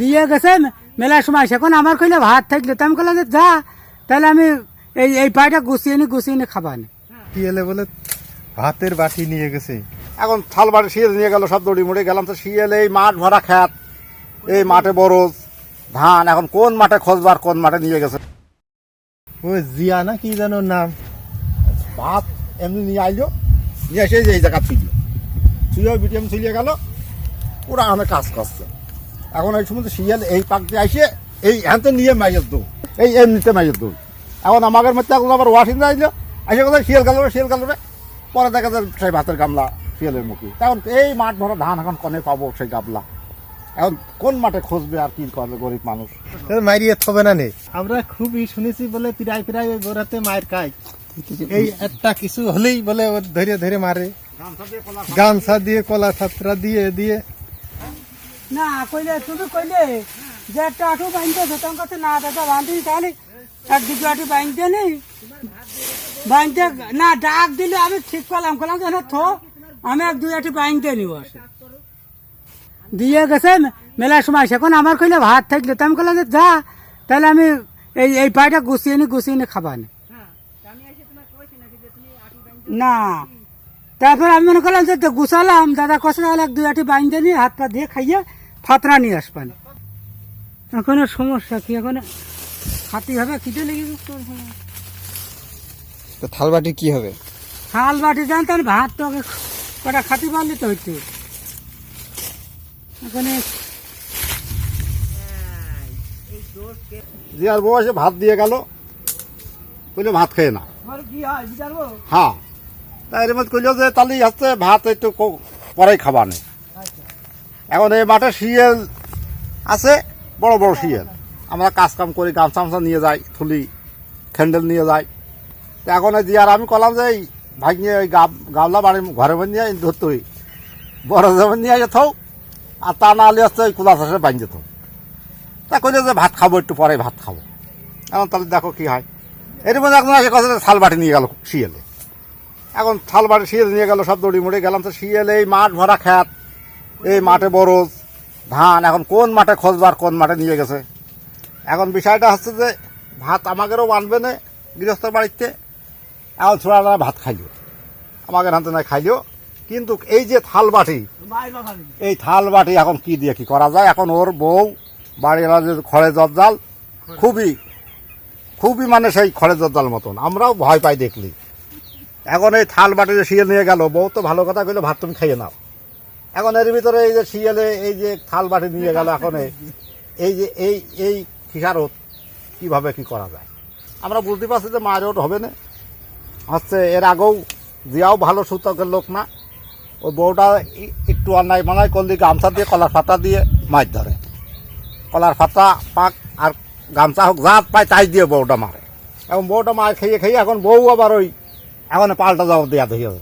দিয়ে গেছে মেলার সময় সেখন আমার কইলে ভাত থাকলে তো আমি বললাম যে যা তাহলে আমি এই পায়টা গুছিয়ে নি খাবানি। কি এলে বলে ভাতের বাটি নিয়ে গেছে। এখন থাল বাটি শিয়াল নিয়ে গেল, সব দড়ি মুড়ে গেলাম তো শিয়াল এই মাঠ ভরা খ্যাত, এই মাঠে বরজ ধান, এখন কোন মাঠে খোঁজবার কোন মাঠে নিয়ে গেছে। ওই জিয়া না কি যেন নাম, ভাত এমনি নিয়ে আইলো, নিয়ে এসে এই জায়গা ছুঁয়ে বিটিএম ছুঁয়ে গেল, ওরা আমার কাজ করছে। এখন এই সময় শিয়াল এই পাক দিয়ে আসে এই হ্যানতে নিয়ে মাইয়ের দৌড়, এই এমনিতে মাইয়ের দৌড়। এখন আমাদের মধ্যে এখন আবার ওয়াশিং যাইলো, এসে কোথায় শিয়াল গেল রে, পরে দেখা যায় সেই ভাতের গামলা শিয়ালের মুখে। এখন এই মাঠ ভরা ধান এখন কনে পাবো সেই গামলা, এখন কোন মাঠে খুঁজবে আর কি করবে গরিব মানুষ। মাইরিয়ে থবে না নে, আমরা খুবই শুনেছি বলে প্রায় ওই গোড়াতে মায়ের খায়। এই একটা কিছু হলেই বলে ওর ধরে ধরে মারে, গামছা দিয়ে কলা ছাত্রা দিয়ে দিয়ে। না কইলে তুমি কইলে যে একটা আঠু বাঁধতে যেতাম কাছে না দাদা বাঁধিনি, তাহলে একদিকে আঠু বাঁধতে নেই বাঁধতে না ডাক দিলে আমি ঠিক করলাম যে থো আমি এক দুই আঠু বাঁধতে নিব আসে। দিয়ে গেছে মেলার সময় সেখন আমার কইলে ভাত থাকলে তো আমি বললাম যে যা তাহলে আমি এই পায়টা গুছিয়ে নি খাবানি। না তারপর আমি মনে করলাম যে গুছালাম, দাদা কষে তাহলে এক দুই আঠি বাঁধতে নিয়ে হাত পা দিয়ে খাইয়ে ফাতরা নিয়ে আসবানি। এখন সমস্যা কি, এখন খাতি হবে খিদে লেগে থাল বাটি কি হবে? থাল বাটি জানতেন ভাত তো কটা খাতি পারলে তো হইতো। এখন জিয়ার বউ এসে ভাত দিয়ে গেল, কইলে ভাত খেয়ে না। হ্যাঁ, তাই এর মধ্যে কইল যে তাহলে হচ্ছে ভাত একটু পরেই খাবা নেই। এখন এই মাঠে শিয়াল আছে, বড় বড় শিয়াল, আমরা কাজ কাম করি, গামছা নিয়ে যাই, থুলি খ্যান্ডেল নিয়ে যাই। তো এখন এই জিয়ার আমি কলাম যে এই ভাগিয়ে ওই গামলা বাড়ি ঘরে বানিয়ে ধরতই বড় যেমন নিয়ে আসে থাও, আর তা না হলে হচ্ছে ওই কুলা চাষে বানিয়ে যেত। তা কইলে যে ভাত খাবো একটু পরে ভাত খাবো। এখন তাহলে দেখো কি হয়। এর মধ্যে এখন এসে কথা থাল বাটি নিয়ে গেল শিয়ালে, এখন থাল বাটি শিয়াল নিয়ে গেল, সব দড়ি মুড়ে গেলাম তো শিয়াল এই মাঠ ভরা খ্যাত, এই মাঠে বরজ ধান, এখন কোন মাঠে খোঁজবার কোন মাঠে নিয়ে গেছে। এখন বিষয়টা হচ্ছে যে ভাত আমাদেরও বানবে না গৃহস্থর বাড়িতে, এখন ছোড়া ভাত খাইও আমাদের হাতে নাই খাইলেও, কিন্তু এই যে থাল বাটি, এই থাল বাটি এখন কি দিয়ে কি করা যায়। এখন ওর বউ বাড়ির খড়ে জর্জাল, খুবই মানে সেই খড়ে জর্জাল মতন, আমরাও ভয় পাই দেখলি। এখন এই থাল বাটি যে শিয়াল নিয়ে গেল, বউ তো ভালো কথা কইলো ভাত তুমি খাইয়ে নাও। এখন এর ভিতরে এই যে শিয়ালে এই যে থাল বাটি নিয়ে গেল, এখন এই যে এই খিসারত কিভাবে কি করা যায় আমরা বুঝতে পারছি যে মায়ের হবে না। হচ্ছে এর আগেও জিয়াও ভালো সুতকের লোক না, ওই বউটা একটু অন্যায় মানায় করলে গামছা দিয়ে কলার ফাতা দিয়ে মাছ ধরে, কলার ফাতা পাক আর গামছা হোক যা পায় তাই দিয়ে বউটা মারে। এখন বউটা মার খেয়ে এখন বউ আবার ওই এখন পাল্টা জবাব দেওয়া হয়ে যাবে।